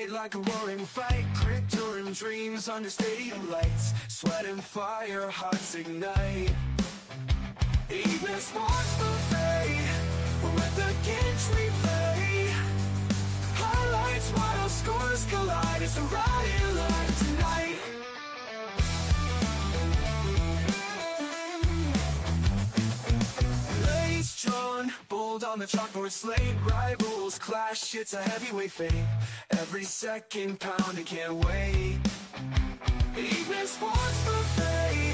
fight like a roaring fight, grit during dreams under stadium lights, sweat and fire, hearts ignite. Evening sports buffet, with the Ginch replay. Highlights while scores collide, it's a riot live tonight. Blades drawn, bold on the chalkboard slate, rivals clash, it's a heavyweight fate. Every second pounding, can't wait. Evening sports buffet.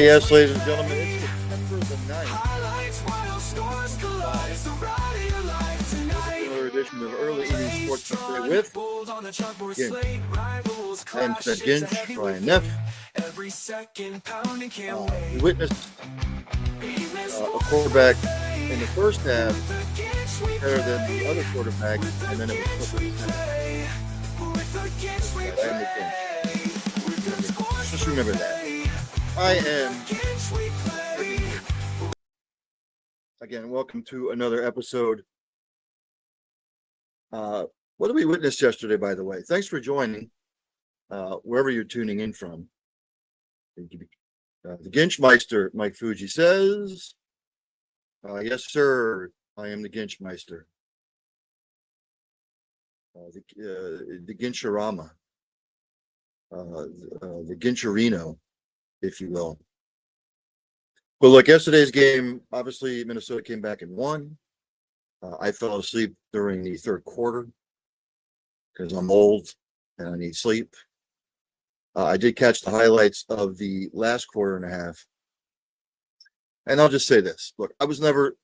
Yes, ladies and gentlemen, it's September the 9th. Highlights while scores collide, it's a riot live tonight. Another edition of Early Evening Sports Buffet with Ginch. I am Fred Ginch, Ryan Neff. Every second pounding, can't wait. We witnessed a quarterback in the first half better than the other quarterback, and then it was flipped in the half. Just remember that. I am again. Welcome to another episode. What did we witness yesterday, by the way? Thanks for joining, wherever you're tuning in from. The Ginch Meister, Mike Fuji says, yes, sir, I am the Ginch Meister. The Gincharama, the Gincharino, if you will. But look, yesterday's game, obviously Minnesota came back and won. I fell asleep during the third quarter because I'm old and I need sleep. I did catch the highlights of the last quarter and a half. And I'll just say this. Look, I was never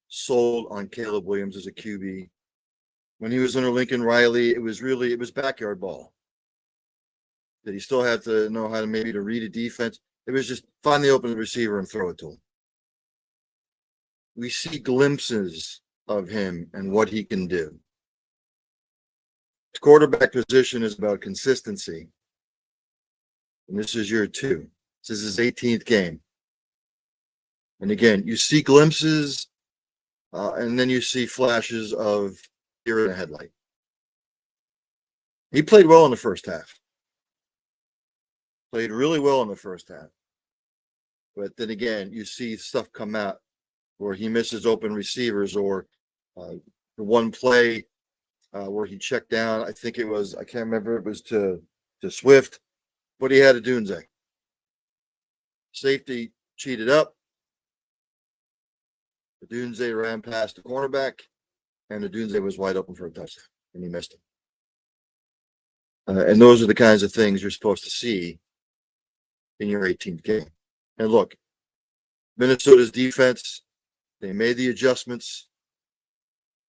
sold on Caleb Williams as a QB. When he was under Lincoln Riley, it was backyard ball. That he still had to know how to maybe to read a defense. It was just find the open receiver and throw it to him. We see glimpses of him and what he can do. The quarterback position is about consistency. And this is year 2. This is his 18th game. And again, you see glimpses, and then you see flashes of deer in a headlight. He played well in the first half. Played really well in the first half. But then again, you see stuff come out where he misses open receivers, or the one play where he checked down. I think it was, I can't remember, it was to Swift, but he had a Dunze. Safety cheated up. The Dunze ran past the cornerback, and the Dunze was wide open for a touchdown, and he missed it. And those are the kinds of things you're supposed to see in your 18th game. And look, Minnesota's defense, they made the adjustments.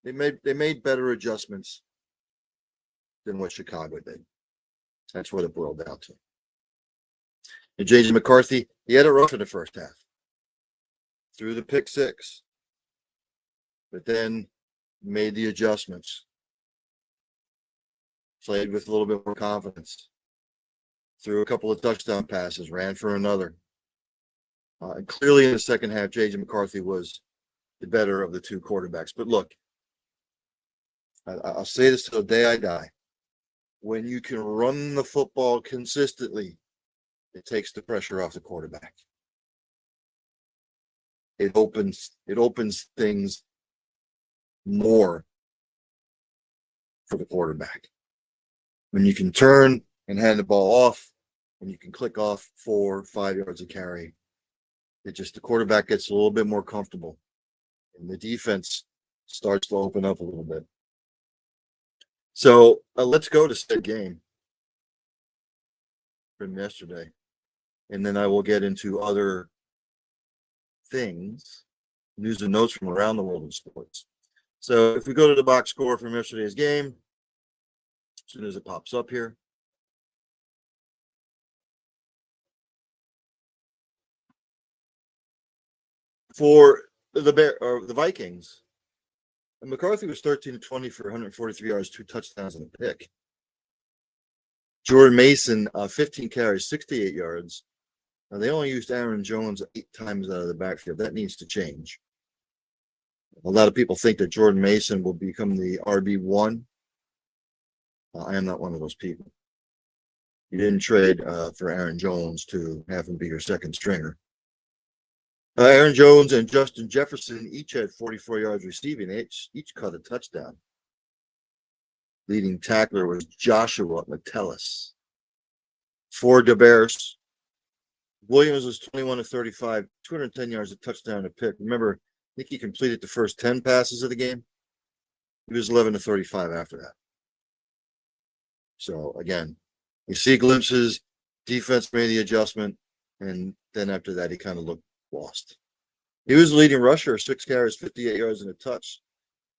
They made better adjustments than what Chicago did. That's what it boiled down to. And J.J. McCarthy, he had it rough in the first half. Threw the pick 6. But then made the adjustments. Played with a little bit more confidence. Threw a couple of touchdown passes, ran for another. And clearly in the second half, J.J. McCarthy was the better of the two quarterbacks. But look, I'll say this till the day I die. When you can run the football consistently, it takes the pressure off the quarterback. It opens things more for the quarterback. When you can turn and hand the ball off, when you can click off 4 or 5 yards of carry, the quarterback gets a little bit more comfortable, and the defense starts to open up a little bit. So let's go to said game from yesterday, and then I will get into other things, news and notes from around the world of sports. So if we go to the box score from yesterday's game, as soon as it pops up here. For the Vikings, McCarthy was 13-20 for 143 yards, 2 touchdowns, and a pick. Jordan Mason, 15 carries, 68 yards. Now, they only used Aaron Jones 8 times out of the backfield. That needs to change. A lot of people think that Jordan Mason will become the RB1 I am not one of those people. You didn't trade for Aaron Jones to have him be your second stringer. Aaron Jones and Justin Jefferson each had 44 yards receiving. They each caught a touchdown. Leading tackler was Joshua Metellus. For the Bears, Williams was 21 of 35, 210 yards, a touchdown, a pick. Remember, I think he completed the first 10 passes of the game. He was 11 of 35 after that. So, again, you see glimpses, defense made the adjustment, and then after that, he kind of looked lost. He was the leading rusher, 6 carries, 58 yards, and a touch.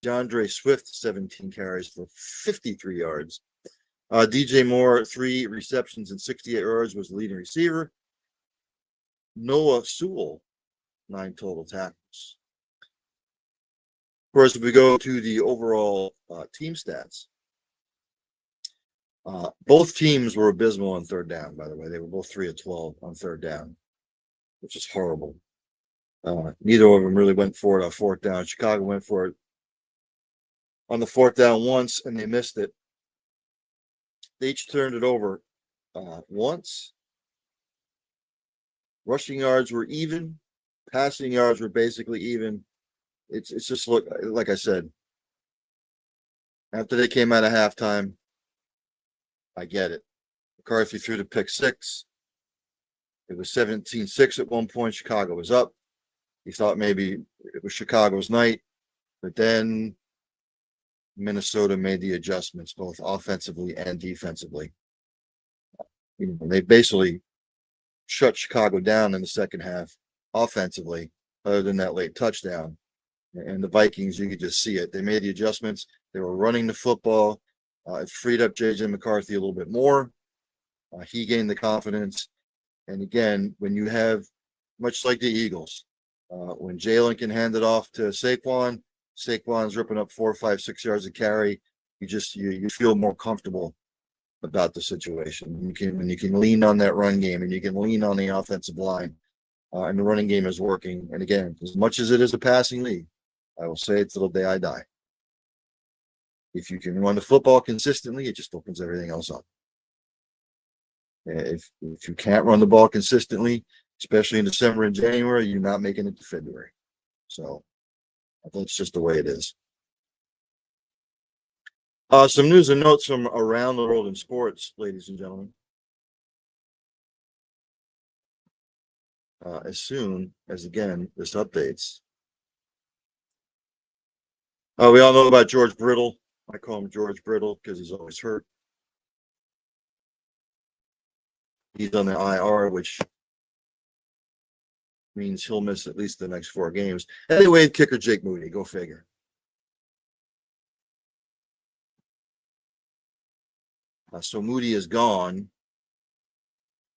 DeAndre Swift, 17 carries for 53 yards. DJ Moore, 3 receptions and 68 yards, was the leading receiver. Noah Sewell, 9 total tackles. Of course, if we go to the overall team stats, both teams were abysmal on third down, by the way. They were both 3 of 12 on third down, which is horrible. Neither of them really went for it on fourth down. Chicago went for it on the fourth down once, and they missed it. They each turned it over once. Rushing yards were even. Passing yards were basically even. It's just like I said. After they came out of halftime, I get it. McCarthy threw the pick 6. It was 17-6 at one point. Chicago was up. He thought maybe it was Chicago's night, but then Minnesota made the adjustments, both offensively and defensively. They basically shut Chicago down in the second half offensively, other than that late touchdown. And the Vikings, you could just see it. They made the adjustments. They were running the football. It freed up J.J. McCarthy a little bit more. He gained the confidence. And again, when you have, much like the Eagles, when Jalen can hand it off to Saquon, Saquon's ripping up 4, 5, 6 yards of carry. You feel more comfortable about the situation. When you can lean on that run game and you can lean on the offensive line, and the running game is working. And again, as much as it is a passing league, I will say it till the day I die. If you can run the football consistently, it just opens everything else up. If you can't run the ball consistently, especially in December and January, you're not making it to February. So that's just the way it is. Some news and notes from around the world in sports, ladies and gentlemen. As soon as, again, this updates. We all know about George Brittle. I call him George Brittle because he's always hurt. He's on the IR, which means he'll miss at least the next 4 games. Anyway, kicker Jake Moody, go figure. So Moody is gone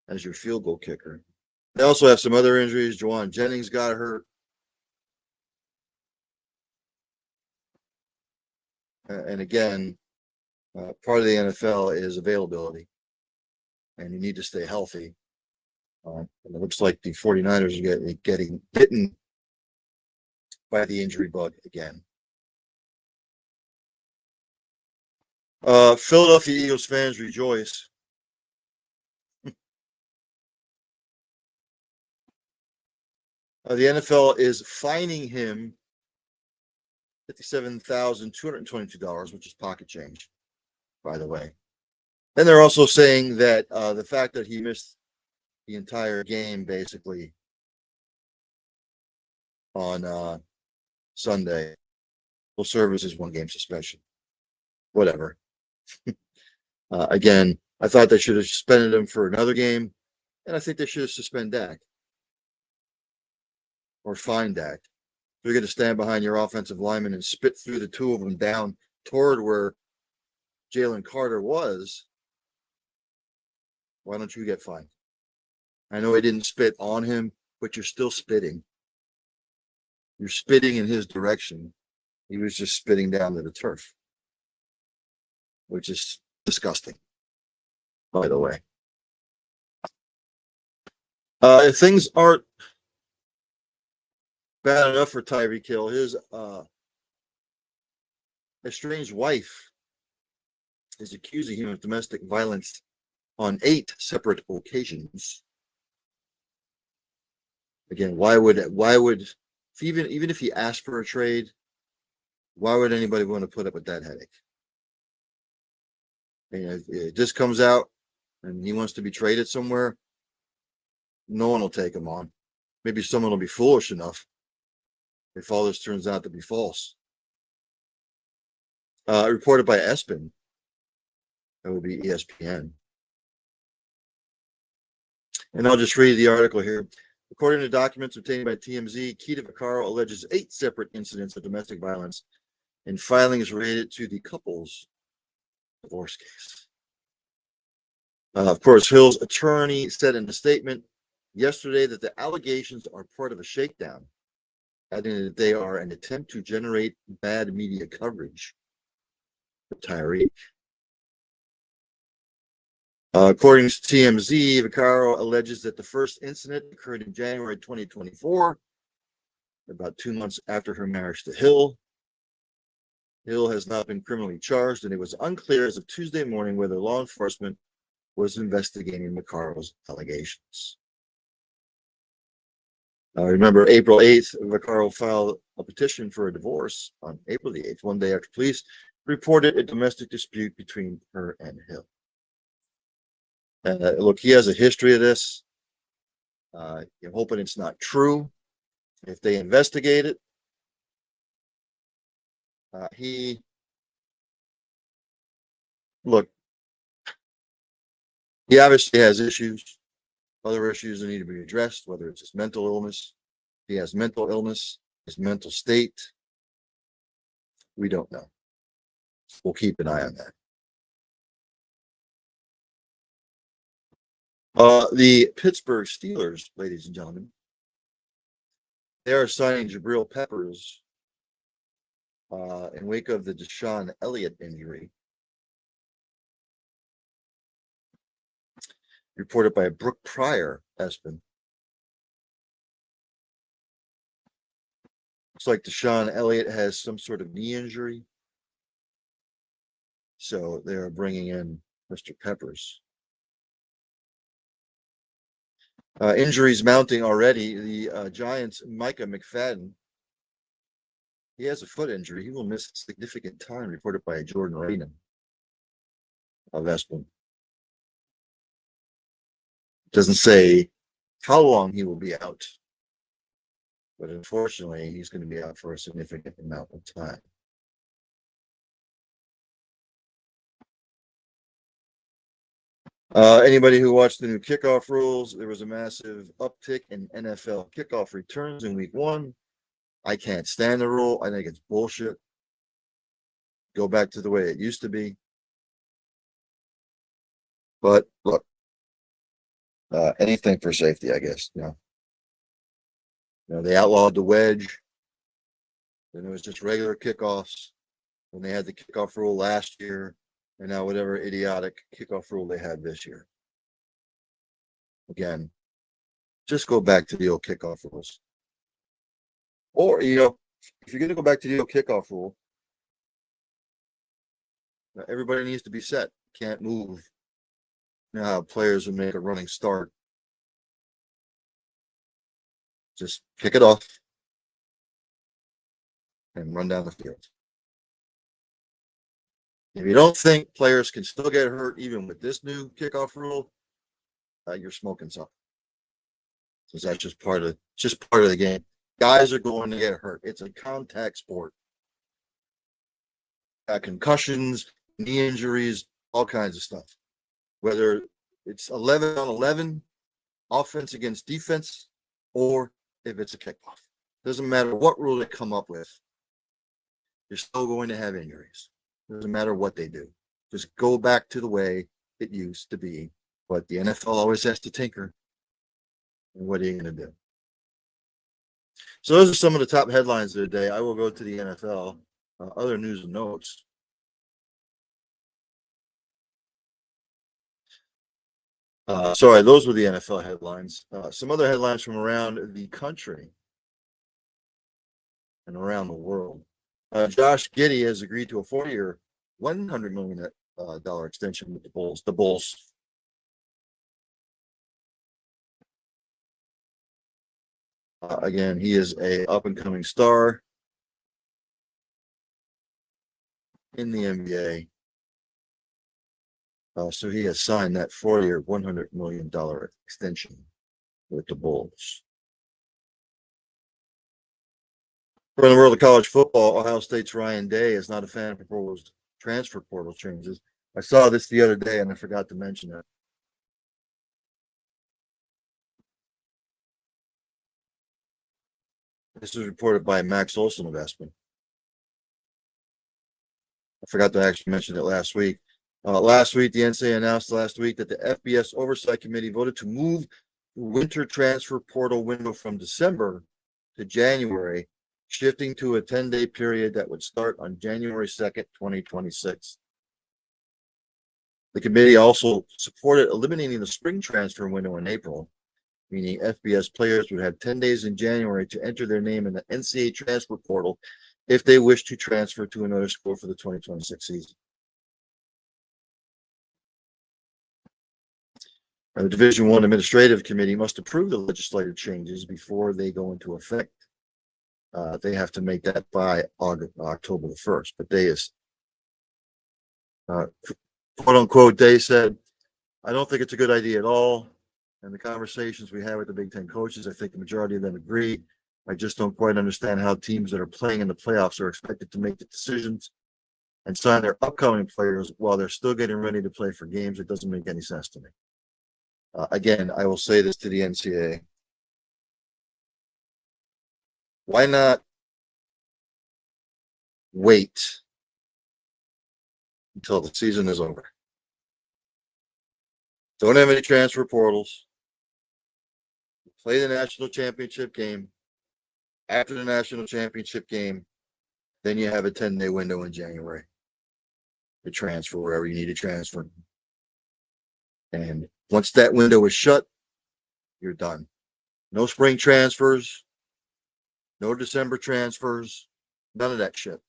as your field goal kicker. They also have some other injuries. Juwan Jennings got hurt. And again, part of the NFL is availability. And you need to stay healthy. And it looks like the 49ers are getting bitten by the injury bug again. Philadelphia Eagles fans rejoice. The NFL is fining him $57,222, which is pocket change, by the way. And they're also saying that the fact that he missed the entire game basically on Sunday will serve as his 1-game suspension. Whatever. Again, I thought they should have suspended him for another game, and I think they should have suspended Dak or fined Dak. If you're going to stand behind your offensive lineman and spit through the 2 of them down toward where Jalen Carter was, why don't you get fined? I know he didn't spit on him, but you're still spitting. You're spitting in his direction. He was just spitting down to the turf, which is disgusting, by the way. If things aren't bad enough for Tyreek Hill, his estranged wife is accusing him of domestic violence on 8 separate occasions. Again, why would even if he asked for a trade, why would anybody want to put up with that headache? And if this comes out and he wants to be traded somewhere, no one will take him on. Maybe someone will be foolish enough if all this turns out to be false. Reported by ESPN. That would be ESPN. And I'll just read the article here. According to documents obtained by TMZ, Keita Vaccaro alleges 8 separate incidents of domestic violence in filings related to the couple's divorce case. Of course, Hill's attorney said in a statement yesterday that the allegations are part of a shakedown, adding that they are an attempt to generate bad media coverage for Tyreek. According to TMZ, Vaccaro alleges that the first incident occurred in January 2024, about 2 months after her marriage to Hill. Hill has not been criminally charged, and it was unclear as of Tuesday morning whether law enforcement was investigating Vaccaro's allegations. Remember, April 8th, Vaccaro filed a petition for a divorce on April the 8th, one day after police reported a domestic dispute between her and Hill. Look, he has a history of this. I'm hoping it's not true. If they investigate it, he obviously has issues, other issues that need to be addressed, whether it's his mental illness. He has mental illness, his mental state. We don't know. We'll keep an eye on that. The Pittsburgh Steelers, ladies and gentlemen, they are signing Jabril Peppers in wake of the Deshaun Elliott injury. Reported by Brooke Pryor, ESPN. Looks like Deshaun Elliott has some sort of knee injury, so they are bringing in Mr. Peppers. Injuries mounting already. The Giants' Micah McFadden, he has a foot injury. He will miss significant time, reported by Jordan Raiden of ESPN. Doesn't say how long he will be out, but unfortunately, he's going to be out for a significant amount of time. Anybody who watched the new kickoff rules, there was a massive uptick in NFL kickoff returns in week 1. I can't stand the rule. I think it's bullshit. Go back to the way it used to be. But look, anything for safety, I guess. They outlawed the wedge. Then it was just regular kickoffs. When they had the kickoff rule last year, and now whatever idiotic kickoff rule they had this year. Again, just go back to the old kickoff rules. Or, if you're going to go back to the old kickoff rule, everybody needs to be set. Can't move. You know how players would make a running start. Just kick it off and run down the field. If you don't think players can still get hurt even with this new kickoff rule, you're smoking something. Because that's just part of the game. Guys are going to get hurt. It's a contact sport. Concussions, knee injuries, all kinds of stuff. Whether it's 11 on 11, offense against defense, or if it's a kickoff. Doesn't matter what rule they come up with. You're still going to have injuries. Doesn't matter what they do. Just go back to the way it used to be. But the NFL always has to tinker. And what are you going to do? So those are some of the top headlines of the day. I will go to the NFL. Other news and notes. Sorry, those were the NFL headlines. Some other headlines from around the country and around the world. Josh Giddey has agreed to a 4-year, $100 million dollar extension with the Bulls. The Bulls. Again, he is a up and coming star in the NBA. So he has signed that 4-year, $100 million extension with the Bulls. From the world of college football, Ohio State's Ryan Day is not a fan of proposed transfer portal changes. I saw this the other day and I forgot to mention it. This was reported by Max Olson Investment. I forgot to actually mention it last week. Last week, the NCAA announced last week that the FBS Oversight Committee voted to move the winter transfer portal window from December to January, shifting to a 10-day period that would start on January 2nd, 2026. The committee also supported eliminating the spring transfer window in April, meaning FBS players would have 10 days in January to enter their name in the NCAA transfer portal if they wish to transfer to another school for the 2026 season. The Division I Administrative Committee must approve the legislative changes before they go into effect. They have to make that by October the 1st. But Day is, quote unquote, Day said, I don't think it's a good idea at all. And the conversations we had with the Big Ten coaches, I think the majority of them agree. I just don't quite understand how teams that are playing in the playoffs are expected to make the decisions and sign their upcoming players while they're still getting ready to play for games. It doesn't make any sense to me. Again, I will say this to the NCAA. Why not wait until the season is over? Don't have any transfer portals. Play the national championship game. After the national championship game, then you have a 10-day window in January to transfer wherever you need to transfer. And once that window is shut, you're done. No spring transfers, no December transfers, none of that shit.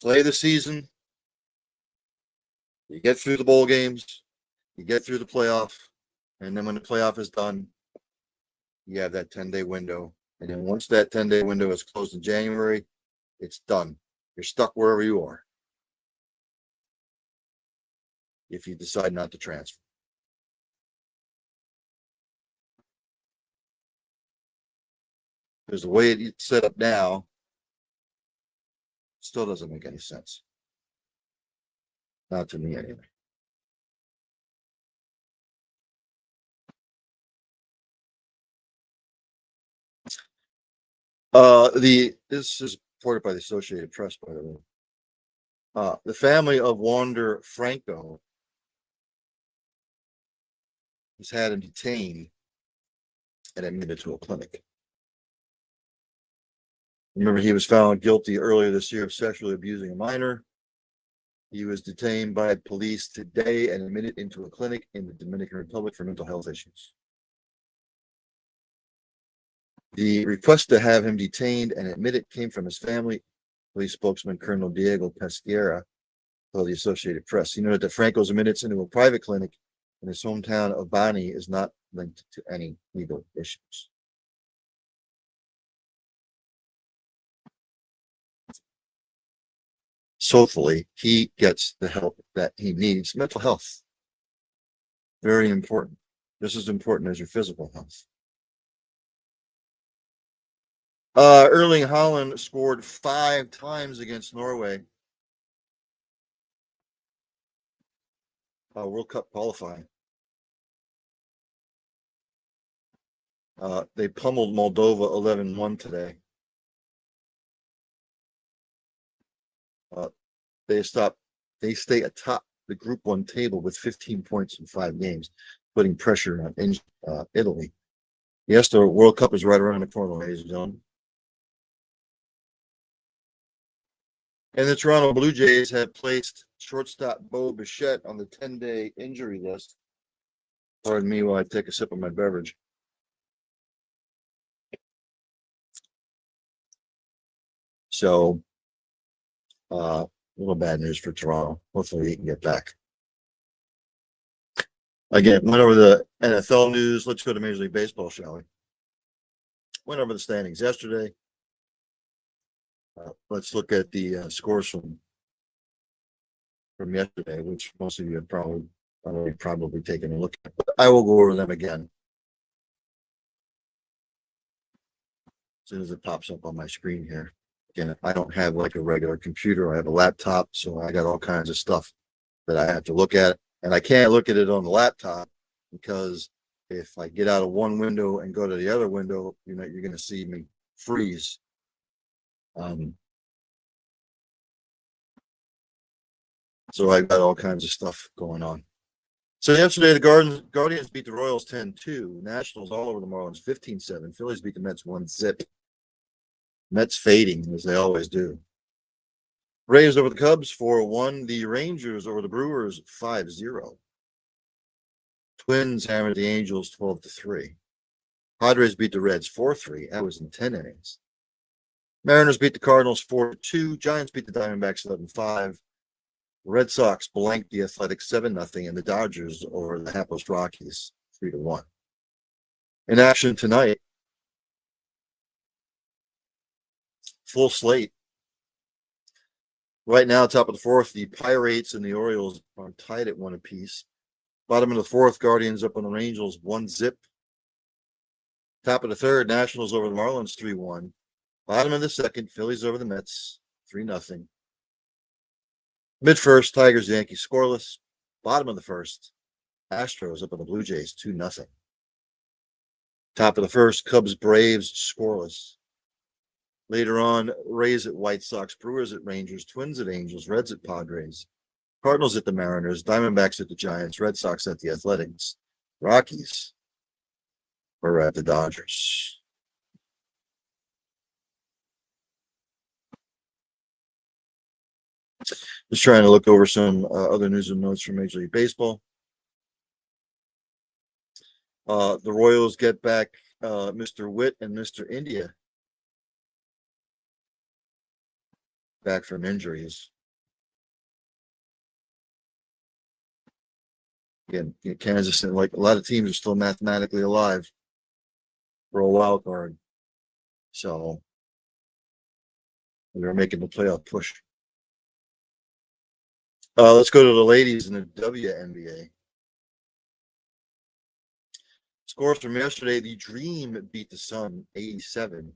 Play the season. You get through the bowl games, you get through the playoff, and then when the playoff is done, you have that 10-day window. And then once that 10-day window is closed in January, it's done. You're stuck wherever you are if you decide not to transfer. Because the way it's set up now, still doesn't make any sense. Not to me, anyway. This is reported by the Associated Press, by the way. The family of Wander Franco has had him detained and admitted to a clinic. Remember, he was found guilty earlier this year of sexually abusing a minor. He was detained by police today and admitted into a clinic in the Dominican Republic for mental health issues. The request to have him detained and admitted came from his family. Police spokesman Colonel Diego Pesquera told the Associated Press. He noted that Franco's admittance into a private clinic in his hometown of Bani is not linked to any legal issues. So hopefully he gets the help that he needs. Mental health, very important. Just as important as your physical health. Erling Haaland scored 5 times against Norway. World Cup qualifying. They pummeled Moldova 11-1 today. They stay atop the Group 1 table with 15 points in 5 games, putting pressure on Italy. Yes, the World Cup is right around the corner, ladies and gentlemen. And the Toronto Blue Jays have placed shortstop Bo Bichette on the 10-day injury list. Pardon me while I take a sip of my beverage. So, A little bad news for Toronto. Hopefully he can get back. Again, went over the NFL news. Let's go to Major League Baseball, shall we? Went over the standings yesterday. Let's look at the scores from yesterday, which most of you have probably taken a look at. But I will go over them again as soon as it pops up on my screen here. Again, I don't have like a regular computer. I have a laptop, so I got all kinds of stuff that I have to look at. And I can't look at it on the laptop because if I get out of one window and go to the other window, you're going to see me freeze. So I got all kinds of stuff going on. So yesterday, the Guardians beat the Royals 10-2. Nationals all over the Marlins 15-7. Phillies beat the Mets 1-zip. Mets fading, as they always do. Rays over the Cubs 4-1. The Rangers over the Brewers 5-0. Twins hammered the Angels 12-3. Padres beat the Reds 4-3. That was in 10 innings. Mariners beat the Cardinals 4-2. Giants beat the Diamondbacks 11-5. Red Sox blanked the Athletics 7-0, and the Dodgers over the hapless Rockies 3-1. In action tonight, full slate. Right now, top of the fourth, the Pirates and the Orioles are tied at 1 apiece. Bottom of the fourth, Guardians up on the Angels 1-zip. Top of the third, Nationals over the Marlins 3-1. Bottom of the second, Phillies over the Mets 3-0. Mid first, Tigers, Yankees scoreless. Bottom of the first, Astros up on the Blue Jays 2-0. Top of the first, Cubs, Braves scoreless. Later on, Rays at White Sox, Brewers at Rangers, Twins at Angels, Reds at Padres, Cardinals at the Mariners, Diamondbacks at the Giants, Red Sox at the Athletics, Rockies were at the Dodgers. Just trying to look over some other news and notes from Major League Baseball. The Royals get back Mr. Witt and Mr. India back from injuries. Again, Kansas, like a lot of teams, are still mathematically alive for a wild card. So they're making the playoff push. Let's go to the ladies in the WNBA. Scores from yesterday, the Dream beat the Sun 87-62.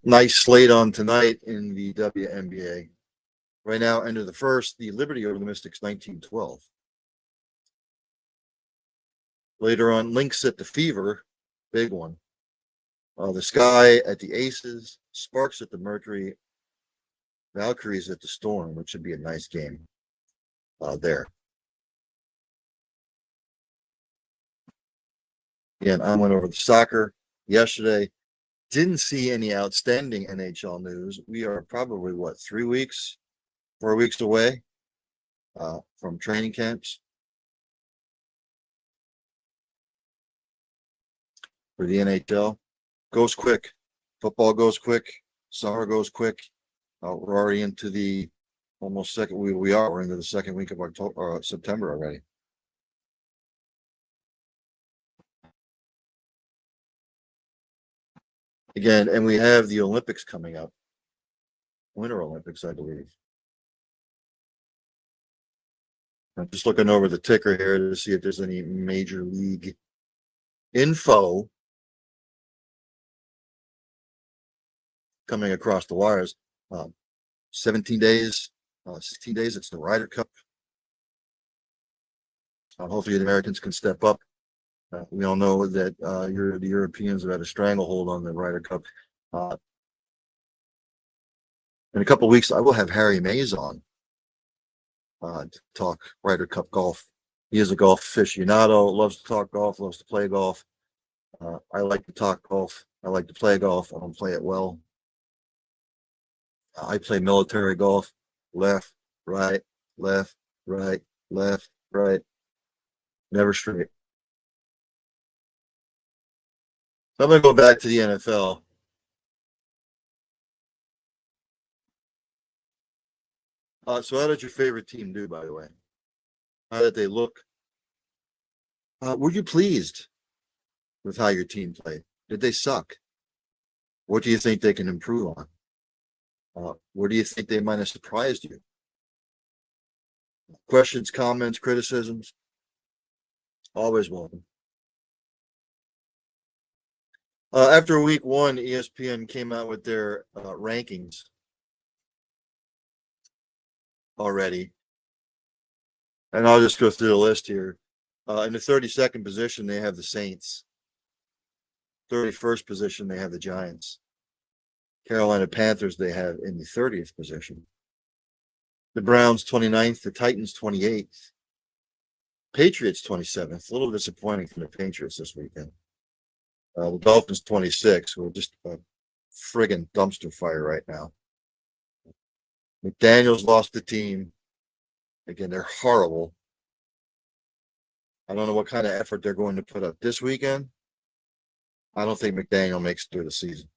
Nice slate on tonight in the WNBA. Right now, end of the first, the Liberty over the Mystics 19-12. Later on, Lynx at the Fever, big one. The Sky at the Aces, Sparks at the Mercury, Valkyries at the Storm, which should be a nice game there. Again, I went over the soccer yesterday. Didn't see any outstanding NHL news. We are probably, 4 weeks away from training camps for the NHL. Goes quick. Football goes quick. Summer goes quick. We're already into the almost second. We're into the second week of October, September already. Again, and we have the Olympics coming up. Winter Olympics, I believe. I'm just looking over the ticker here to see if there's any major league info coming across the wires. 17 days, 16 days, it's the Ryder Cup. Hopefully the Americans can step up. We all know that the Europeans have had a stranglehold on the Ryder Cup. In a couple of weeks, I will have Harry Mays on to talk Ryder Cup golf. He is a golf aficionado, loves to talk golf, loves to play golf. I like to talk golf. I like to play golf. I don't play it well. I play military golf, left, right, left, right, left, right, never straight. So I'm going to go back to the NFL. So how did your favorite team do, by the way? How did they look? Were you pleased with how your team played? Did they suck? What do you think they can improve on? Where do you think they might have surprised you? Questions, comments, criticisms, always welcome. After week one, ESPN came out with their rankings already. And I'll just go through the list here. In the 32nd position, they have the Saints. 31st position, they have the Giants. Carolina Panthers, they have in the 30th position. The Browns, 29th. The Titans, 28th. Patriots, 27th. A little disappointing from the Patriots this weekend. The Dolphins, 26th. We're just a friggin' dumpster fire right now. McDaniels lost the team. Again, they're horrible. I don't know what kind of effort they're going to put up this weekend. I don't think McDaniel makes it through the season.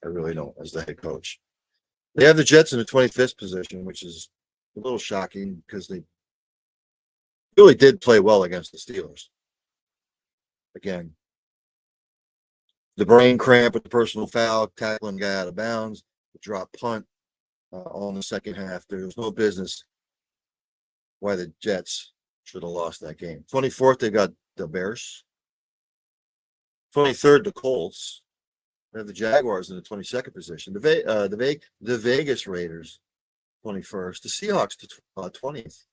I really don't, as the head coach. They have the Jets in the 25th position, which is a little shocking because they really did play well against the Steelers. Again, the brain cramp with the personal foul, tackling guy out of bounds, the drop punt, all in the second half. There was no business why the Jets should have lost that game. 24th, they got the Bears. 23rd, the Colts. They have the Jaguars in the 22nd position. The Vegas Raiders, 21st. The Seahawks, 20th.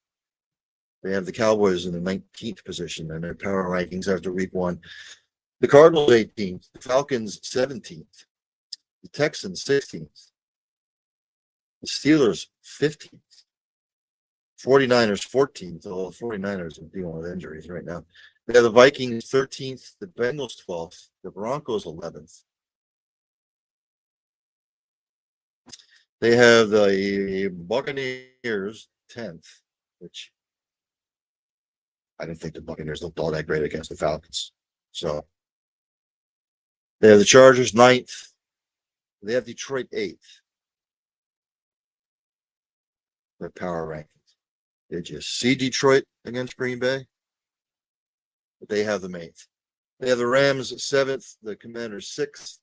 They have the Cowboys in the 19th position in their power rankings after week one. The Cardinals, 18th. The Falcons, 17th. The Texans, 16th. The Steelers, 15th. 49ers, 14th. Although the 49ers are dealing with injuries right now. They have the Vikings, 13th. The Bengals, 12th. The Broncos, 11th. They have the Buccaneers, 10th, which I didn't think the Buccaneers looked all that great against the Falcons. So they have the Chargers, 9th. They have Detroit, 8th. Their power rankings. Did you see Detroit against Green Bay? They have them 8th. They have the Rams, 7th. The Commanders, 6th.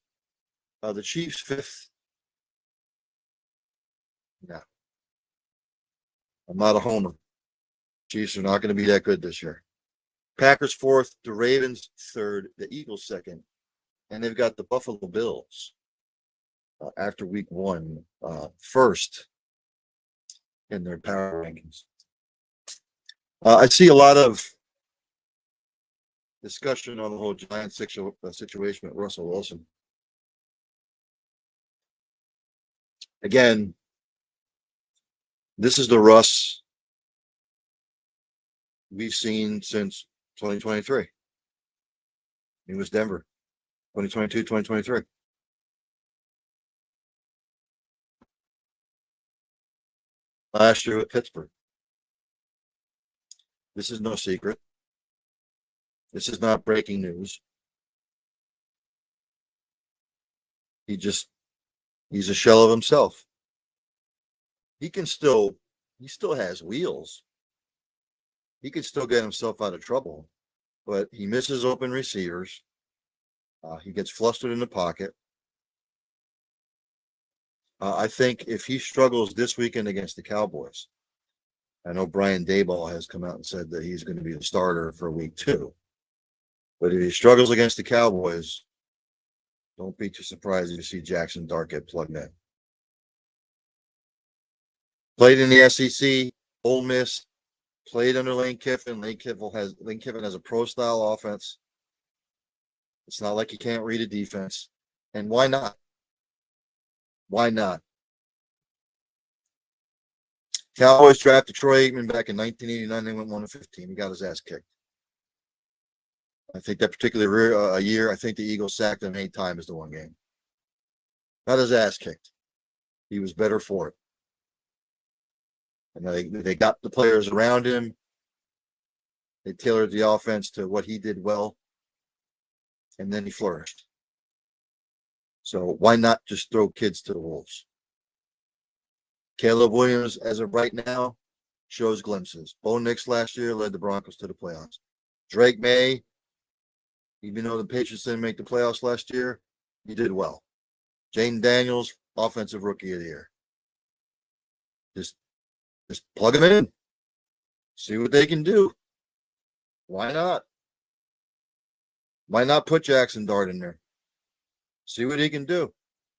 The Chiefs, 5th. No. I'm not a homer. Chiefs are not going to be that good this year. Packers, 4th. The Ravens, 3rd. The Eagles, 2nd. And they've got the Buffalo Bills after week one, 1st in their power rankings. I see a lot of discussion on the whole Giants situation with Russell Wilson. Again, this is the Russ we've seen since 2023. He was Denver, 2022, 2023. Last year with Pittsburgh. This is no secret. This is not breaking news. He's a shell of himself. He still has wheels. He can still get himself out of trouble, but he misses open receivers. He gets flustered in the pocket. I think if he struggles this weekend against the Cowboys, I know Brian Daboll has come out and said that he's going to be the starter for week 2. But if he struggles against the Cowboys, don't be too surprised if you see Jackson Dart get plugged in. Played in the SEC, Ole Miss, played under Lane Kiffin. Lane Kiffin has a pro-style offense. It's not like he can't read a defense. And why not? Why not? Cowboys drafted Troy Aikman back in 1989. They went 1-15. He got his ass kicked. I think that particular year, I think the Eagles sacked him 8 times the one game. Got his ass kicked. He was better for it. And they got the players around him. They tailored the offense to what he did well. And then he flourished. So why not just throw kids to the wolves? Caleb Williams, as of right now, shows glimpses. Bo Nix last year led the Broncos to the playoffs. Drake May, even though the Patriots didn't make the playoffs last year, he did well. Jane Daniels, offensive rookie of the year. Just plug them in. See what they can do. Why not? Why not put Jackson Dart in there? See what he can do.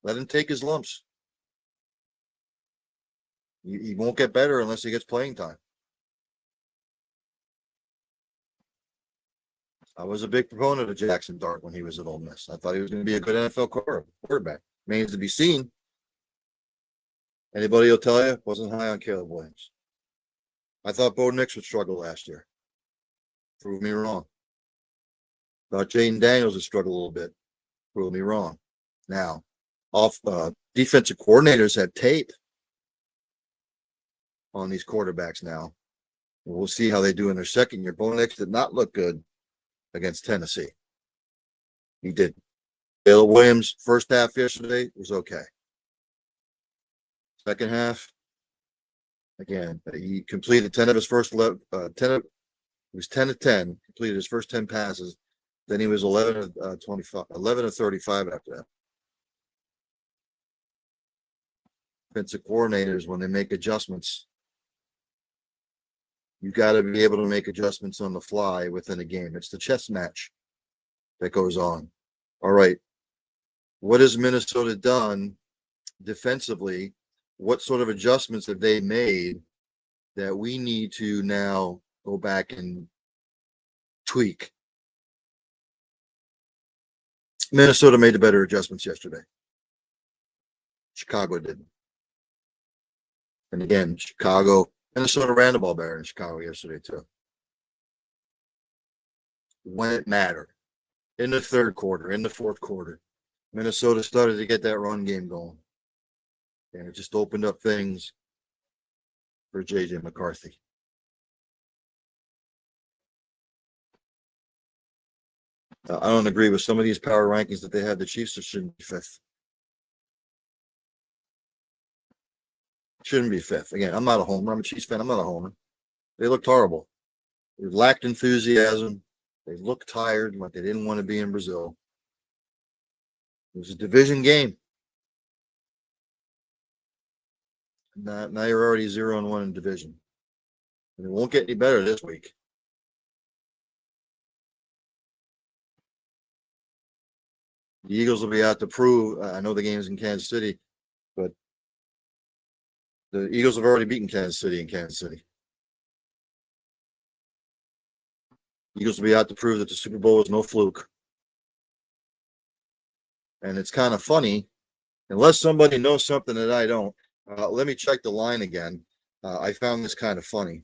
Let him take his lumps. He won't get better unless he gets playing time. I was a big proponent of Jackson Dart when he was at Ole Miss. I thought he was going to be a good NFL quarterback. Remains to be seen. Anybody will tell you, wasn't high on Caleb Williams. I thought Bo Nix would struggle last year. Prove me wrong. Thought Jaden Daniels would struggle a little bit. Prove me wrong. Now, defensive coordinators have tape on these quarterbacks now. We'll see how they do in their second year. Bo Nix did not look good against Tennessee. He did. Caleb Williams, first half yesterday was okay. Second half, again, he completed 10 of his first 11, 10 of, he was 10 of 10, completed his first 10 passes. Then he was 11 of 25, 11 of 35 after that. Defensive coordinators, when they make adjustments, you got to be able to make adjustments on the fly within a game. It's the chess match that goes on. All right. What has Minnesota done defensively? What sort of adjustments have they made that we need to now go back and tweak? Minnesota made the better adjustments yesterday. Chicago didn't. And again, Minnesota ran the ball better in Chicago yesterday too. When it mattered. In the third quarter, in the fourth quarter, Minnesota started to get that run game going. And it just opened up things for J.J. McCarthy. I don't agree with some of these power rankings that they had. The Chiefs shouldn't be fifth. Shouldn't be fifth. Again, I'm not a homer. I'm a Chiefs fan. I'm not a homer. They looked horrible. They lacked enthusiasm. They looked tired, like they didn't want to be in Brazil. It was a division game. Now you're already 0-1 in division. And it won't get any better this week. The Eagles will be out to prove. I know the game is in Kansas City, but the Eagles have already beaten Kansas City in Kansas City. Eagles will be out to prove that the Super Bowl is no fluke. And it's kind of funny, unless somebody knows something that I don't. Let me check the line again. I found this kind of funny.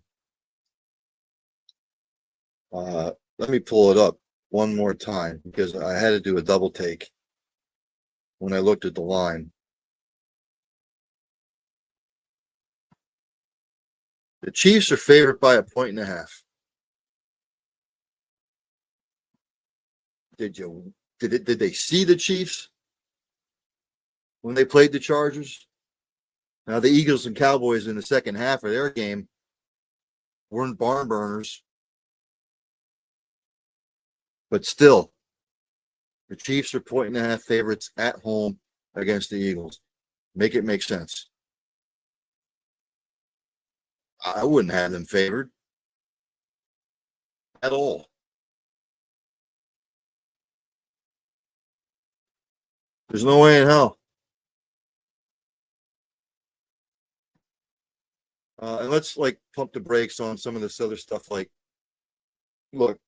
Let me pull it up one more time because I had to do a double take when I looked at the line. The Chiefs are favored by 1.5. Did they see the Chiefs when they played the Chargers? Now the Eagles and Cowboys in the second half of their game weren't barn burners. But still, the Chiefs are 1.5 favorites at home against the Eagles. Make it make sense. I wouldn't have them favored at all. There's no way in hell. And let's pump the brakes on some of this other stuff. Look,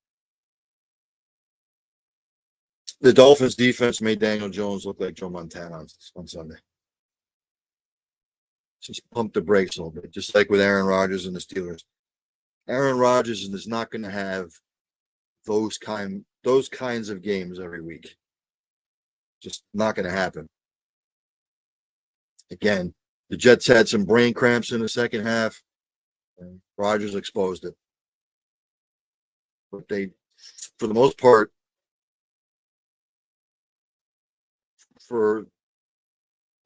the Dolphins defense made Daniel Jones look like Joe Montana on Sunday. Just pump the brakes a little bit, just like with Aaron Rodgers and the Steelers. Aaron Rodgers is not going to have those kinds of games every week. Just not going to happen. Again, the Jets had some brain cramps in the second half, and Rodgers exposed it. But they, for the most part, for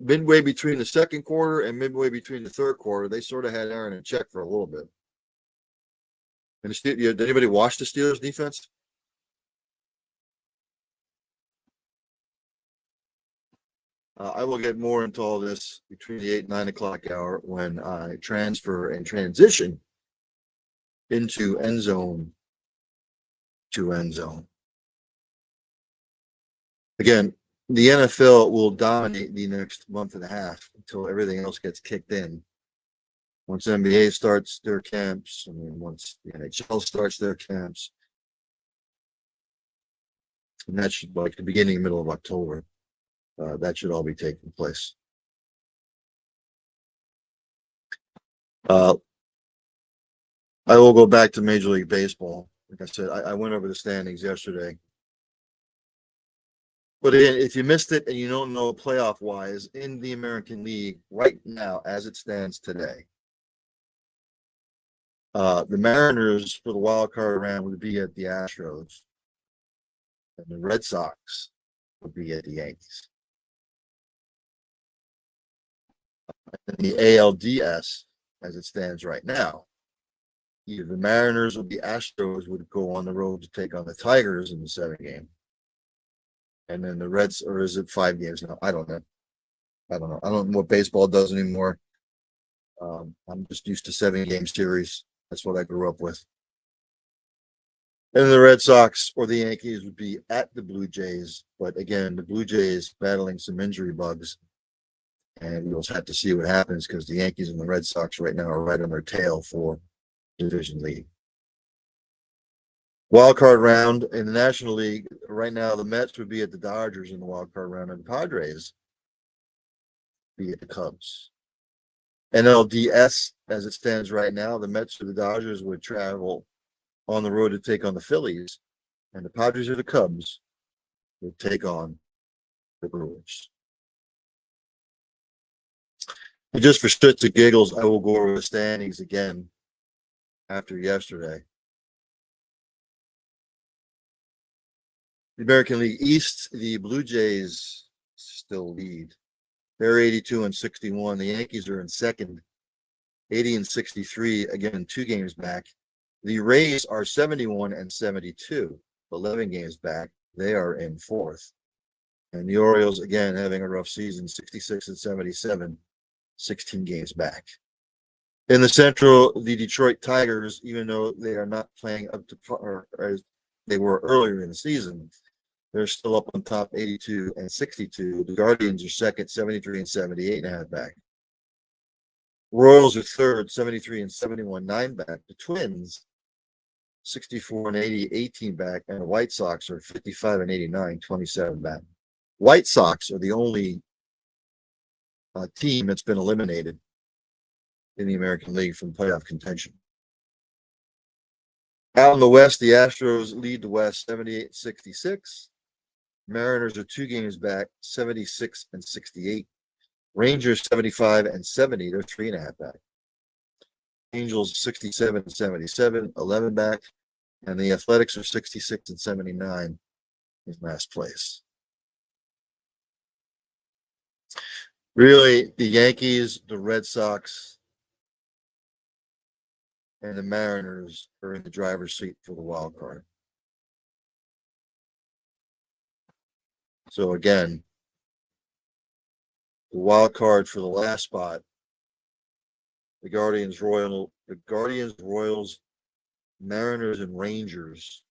midway between the second quarter and midway between the third quarter, they sort of had Aaron in check for a little bit. And did anybody watch the Steelers defense? I will get more into all this between the 8 and 9 o'clock hour when I transfer and transition into end zone to end zone. Again, the NFL will dominate the next month and a half until everything else gets kicked in. Once NBA starts their camps, and then once the NHL starts their camps, and that should like the beginning, middle of October, that should all be taking place. I will go back to Major League Baseball. Like I said, I went over the standings yesterday. But again, if you missed it and you don't know playoff wise in the American League right now, as it stands today, the Mariners for the wild card round would be at the Astros, and the Red Sox would be at the Yankees. And the ALDS, as it stands right now, either the Mariners or the Astros would go on the road to take on the Tigers in the 7-game. And then the Reds, or is it 5 games now? I don't know. I don't know what baseball does anymore. I'm just used to 7-game series. That's what I grew up with. And the Red Sox or the Yankees would be at the Blue Jays. But again, the Blue Jays battling some injury bugs. And we'll have to see what happens because the Yankees and the Red Sox right now are right on their tail for division lead. Wild card round in the National League right now, the Mets would be at the Dodgers in the wild card round, and the Padres be at the Cubs. NLDS, as it stands right now, the Mets or the Dodgers would travel on the road to take on the Phillies, and the Padres or the Cubs would take on the Brewers. And just for shits and giggles, I will go over the standings again after yesterday. The American League East, the Blue Jays still lead. They're 82-61. The Yankees are in second, 80-63. Again, 2 games back. The Rays are 71-72, 11 games back. They are in fourth. And the Orioles, again, having a rough season, 66-77, 16 games back. In the Central, the Detroit Tigers, even though they are not playing up to par as they were earlier in the season, they're still up on top, 82-62. The Guardians are second, 73-78, 9 back. Royals are third, 73-71, 9 back. The Twins, 64-80, 18 back, and the White Sox are 55-89, 27 back. White Sox are the only team that's been eliminated in the American League from playoff contention. Out in the West, the Astros lead the West 78-66. Mariners are 2 games back, 76-68. Rangers 75-70. They're 3.5 back. Angels 67-77, 11 back. And the Athletics are 66-79 in last place. Really, the Yankees, the Red Sox, and the Mariners are in the driver's seat for the wild card. So again, the wild card for the last spot, the Guardians, Royals, Mariners, and Rangers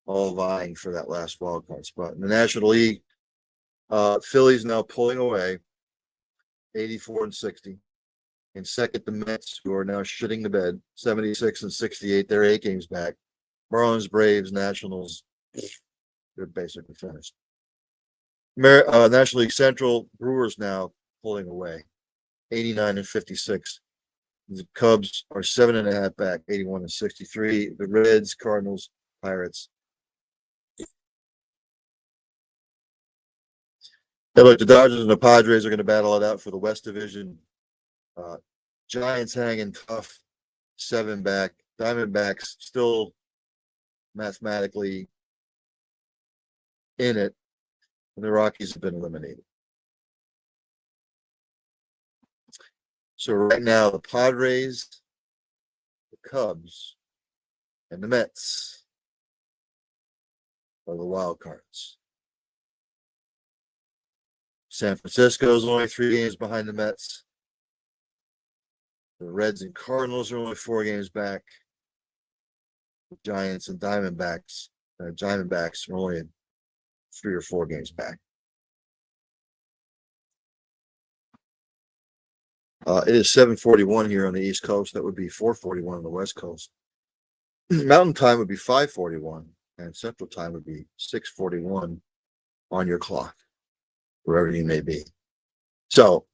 all vying for that last wild card spot. In the National League, Phillies now pulling away, 84-60. In second, the Mets, who are now shitting the bed, 76-68. They're 8 games back. Marlins, Braves, Nationals, they're basically finished. National League Central, Brewers now pulling away, 89-56. The Cubs are 7.5 back, 81-63. The Reds, Cardinals, Pirates. Yeah, look, the Dodgers and the Padres are going to battle it out for the West Division. Giants hanging tough, 7 back. Diamondbacks still mathematically in it, and the Rockies have been eliminated. So right now, the Padres, the Cubs, and the Mets are the wild cards. San Francisco is only 3 games behind the Mets. The Reds and Cardinals are only 4 games back. The Giants and Diamondbacks are only 3 or 4 games back. It is 7:41 here on the East Coast. That would be 4:41 on the West Coast. Mountain time would be 5:41, and Central time would be 6:41 on your clock, wherever you may be. So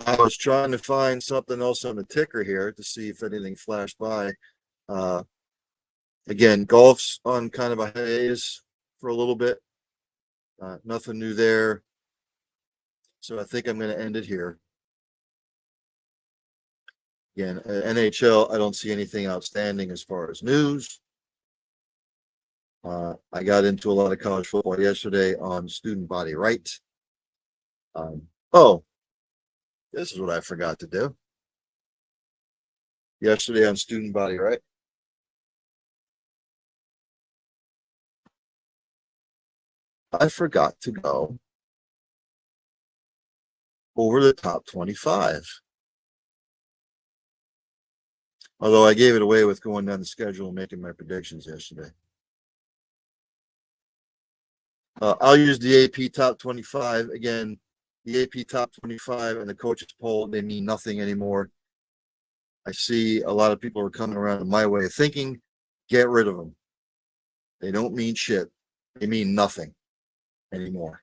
I was trying to find something else on the ticker here to see if anything flashed by. Again, golf's on kind of a hiatus for a little bit. Nothing new there. So I think I'm going to end it here. Again, NHL, I don't see anything outstanding as far as news. I got into a lot of college football yesterday on student body rights. Oh, this is what I forgot to do. Yesterday on student body right. I forgot to go over the top 25. Although I gave it away with going down the schedule and making my predictions yesterday. I'll use the AP top 25. Again, the AP top 25 and the coaches poll, they mean nothing anymore. I see a lot of people are coming around to my way of thinking. Get rid of them. They don't mean shit. They mean nothing anymore.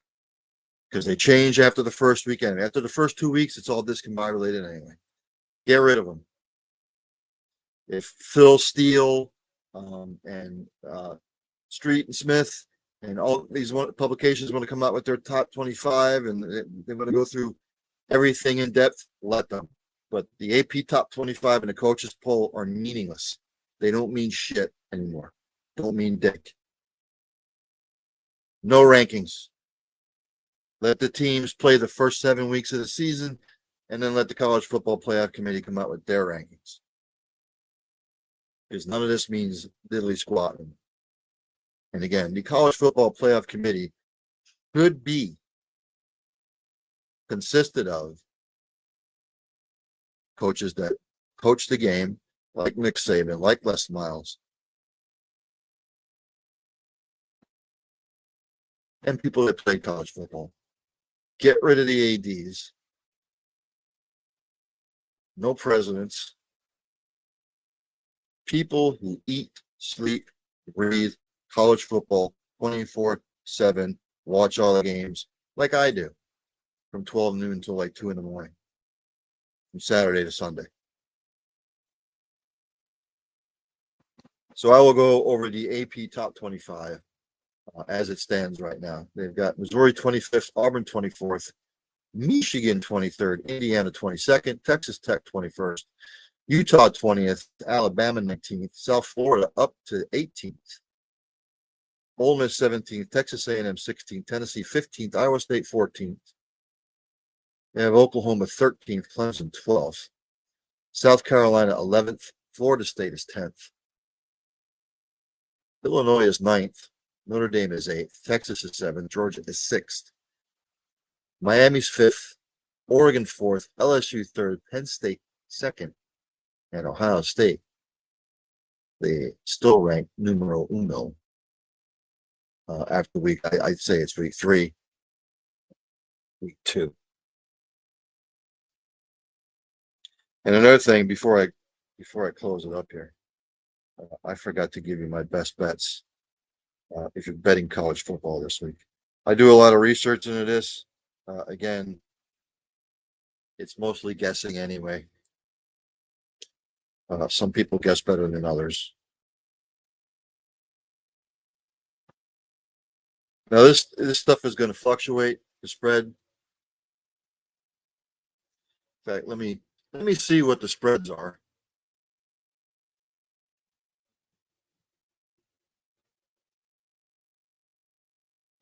Because they change after the first weekend. After the first 2 weeks, it's all discombobulated anyway. Get rid of them. If Phil Steele and Street and Smith and all these publications want to come out with their top 25 and they want to go through everything in depth, let them. But the AP top 25 and the coaches poll are meaningless. They don't mean shit anymore. Don't mean dick. No rankings. Let the teams play the first 7 weeks of the season and then let the college football playoff committee come out with their rankings. Because none of this means diddly squat. And again, the college football playoff committee could be consisted of coaches that coach the game, like Nick Saban, like Les Miles, and people that play college football. Get rid of the ADs. No presidents. People who eat, sleep, breathe college football 24/7, watch all the games like I do from 12 noon until like 2 in the morning, from Saturday to Sunday. So I will go over the AP top 25 as it stands right now. They've got Missouri 25th, Auburn 24th, Michigan 23rd, Indiana 22nd, Texas Tech 21st, Utah 20th, Alabama 19th, South Florida up to 18th, Ole Miss 17th, Texas A&M 16th, Tennessee 15th, Iowa State 14th. They have Oklahoma 13th, Clemson 12th, South Carolina 11th, Florida State is 10th. Illinois is 9th, Notre Dame is 8th, Texas is 7th, Georgia is 6th. Miami's 5th, Oregon 4th, LSU 3rd, Penn State 2nd, and Ohio State. They still rank numero uno after I'd say it's week 3, week 2. And another thing before I close it up here, I forgot to give you my best bets if you're betting college football this week. I do a lot of research into this. Again, it's mostly guessing anyway. Some people guess better than others. Now this stuff is going to fluctuate. The spread. In fact, let me see what the spreads are.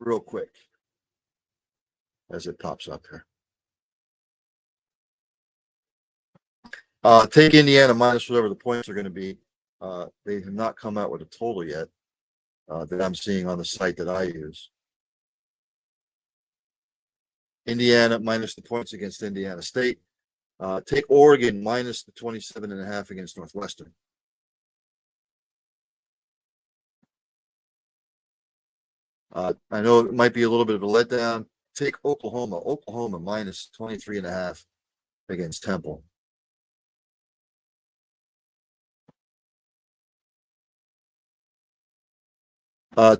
Real quick as it pops up here. Take Indiana minus whatever the points are going to be. They have not come out with a total yet that I'm seeing on the site that I use. Indiana minus the points against Indiana State. Take Oregon minus the 27.5 against Northwestern. I know it might be a little bit of a letdown. Take Oklahoma. Oklahoma minus 23.5 against Temple.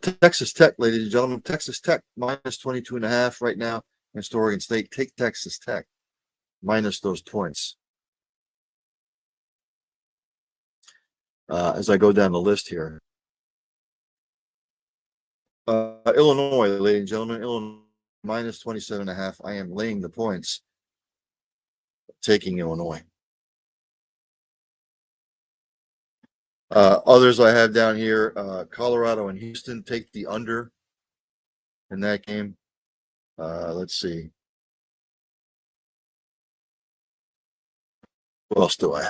Texas Tech, ladies and gentlemen. Texas Tech minus 22.5 right now against Oregon State. Take Texas Tech minus those points. As I go down the list here. Illinois, ladies and gentlemen. Illinois minus 27.5. I am laying the points. Taking Illinois. Others I have down here, Colorado and Houston, take the under in that game. Let's see. What else do I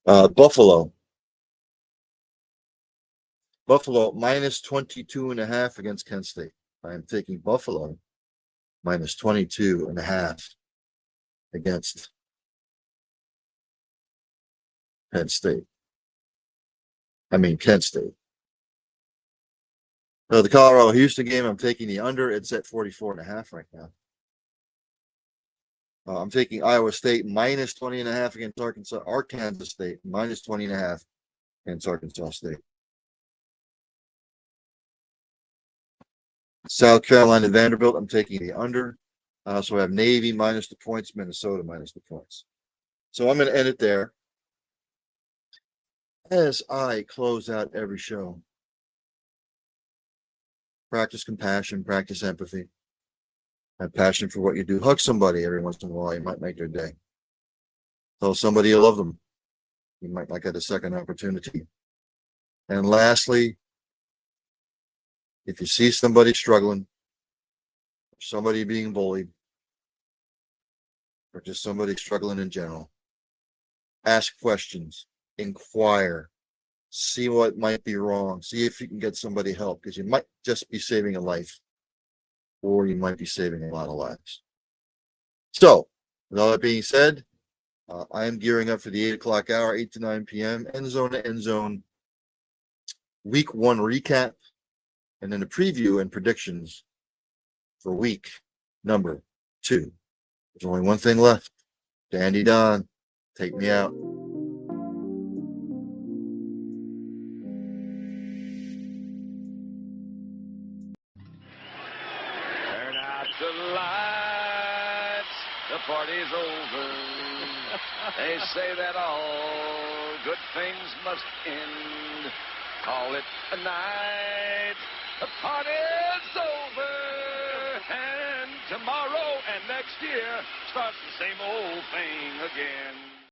have? Buffalo. Buffalo minus 22.5 against Kent State. I am taking Buffalo minus 22.5 against Kent State. The Colorado Houston game, I'm taking the under. It's at 44.5 right now. I'm taking Iowa State minus 20.5 against Arkansas State minus 20.5 against Arkansas State. South Carolina Vanderbilt, I'm taking the under. So I have Navy minus the points, Minnesota minus the points. So I'm going to end it there. As I close out every show, practice compassion, practice empathy, have passion for what you do. Hug somebody every once in a while. You might make their day. Tell somebody you love them. You might not get a second opportunity. And lastly, if you see somebody struggling, somebody being bullied, or just somebody struggling in general, ask questions, inquire, see what might be wrong, see if you can get somebody help, because you might just be saving a life, or you might be saving a lot of lives. So, with all that being said, I am gearing up for the 8 o'clock hour, 8 to 9 p.m., end zone to end zone, week 1 recap, and then a preview and predictions for week number 2. There's only one thing left. Dandy Don, take me out. Turn out the lights, the party's over. They say that all good things must end. Call it a night, the party's over. And tomorrow and next year starts the same old thing again.